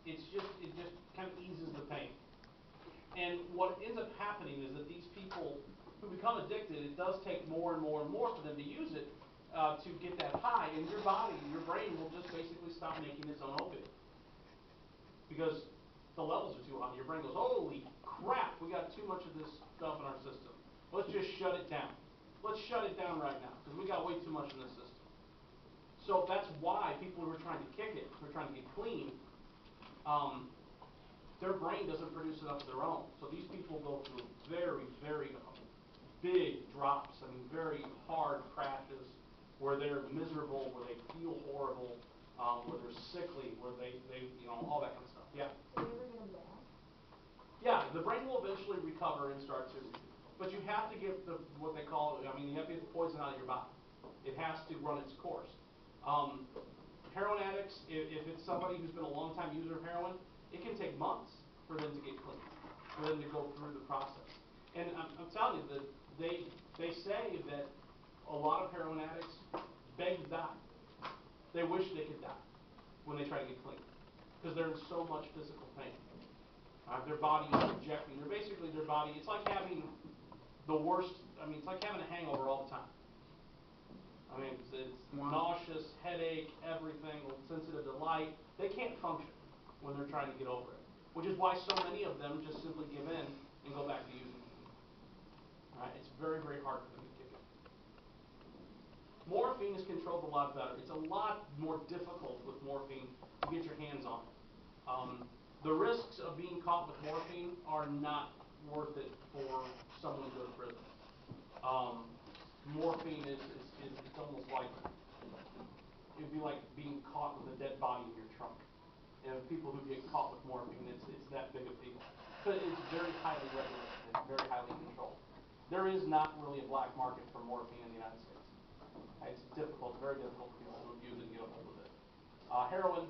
it just kind of eases the pain. And what ends up happening is that these people who become addicted, it does take more and more and more for them to use it to get that high, and your body, your brain will just basically stop making its own opiate because the levels are too high. Your brain goes, holy crap, we got too much of this stuff in our system. Let's just shut it down. Let's shut it down right now because we got way too much in this system. So that's why people who are trying to kick it, who are trying to get clean, their brain doesn't produce enough of their own. So these people go through very, very big drops. I mean, very hard crashes where they're miserable, where they feel horrible, where they're sickly, where they all that kind of stuff. Yeah. Are you ever gonna back? Yeah, the brain will eventually recover and start to, but you have to get what they call, I mean, you have to get the poison out of your body. It has to run its course. Heroin addicts, if it's somebody who's been a long time user of heroin, it can take months for them to get clean, for them to go through the process. And I'm telling you that they say that a lot of heroin addicts beg to die. They wish they could die when they try to get clean because they're in so much physical pain. Their body is rejecting. They're basically their body. It's like having the worst. I mean, it's like having a hangover all the time. I mean, it's nauseous, headache, everything, sensitive to light. They can't function when they're trying to get over it, which is why so many of them just simply give in and go back to using it. It's very, very hard for them to kick it. Morphine is controlled a lot better. It's a lot more difficult with morphine to get your hands on it. The risks of being caught with morphine are not worth it for someone to go to prison. Morphine is it's almost like, it'd be like being caught with a dead body in your trunk. And people who get caught with morphine, it's that big a deal. But it's very highly regulated, it's very highly controlled. There is not really a black market for morphine in the United States. It's difficult, very difficult for people to abuse it and get a hold of it. Heroin,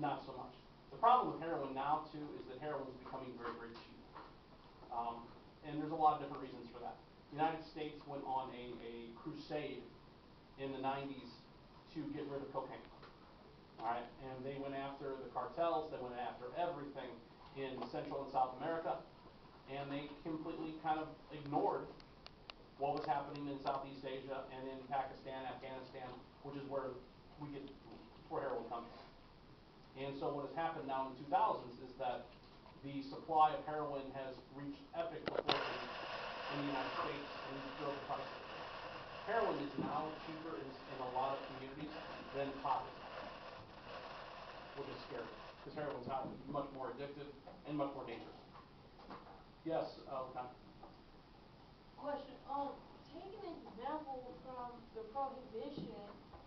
not so much. The problem with heroin now, too, is that heroin is becoming very, very cheap. And there's a lot of different reasons for that. The United States went on a crusade in the 90s to get rid of cocaine. All right, and they went after the cartels, they went after everything in Central and South America, and they completely kind of ignored what was happening in Southeast Asia and in Pakistan, Afghanistan, which is where heroin comes from. And so what has happened now in the 2000s is that the supply of heroin has reached epic proportions in the United States and drove the price. Heroin is now cheaper in a lot of communities than pot is, which is scary because heroin is much more addictive and much more dangerous. Yes, okay. Question. Taking an example from the prohibition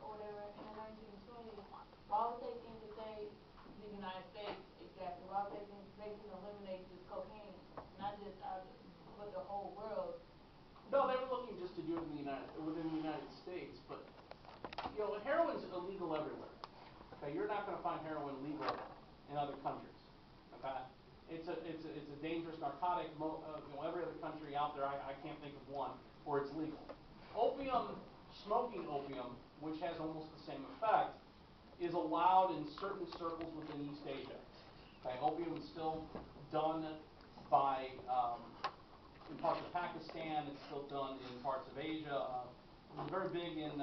or whatever in the 1920s, why would they think that the United States, exactly, why would they think they can eliminate this cocaine, not just but the whole world? No, they were looking just to do it within the United States, but heroin's illegal everywhere. Okay, you're not going to find heroin legal in other countries. Okay, it's a dangerous narcotic. Every other country out there, I can't think of one where it's legal. Opium, smoking opium, which has almost the same effect, is allowed in certain circles within East Asia. Okay, opium is still done by in parts of Pakistan. It's still done in parts of Asia. It's very big in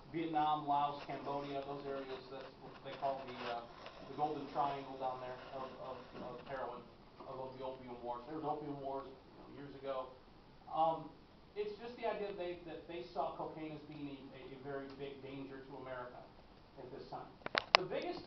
Vietnam, Laos, Cambodia, those areas. That's what they call the golden triangle down there of heroin, of the opium wars. There was opium wars years ago. It's just the idea that they saw cocaine as being a very big danger to America at this time. The biggest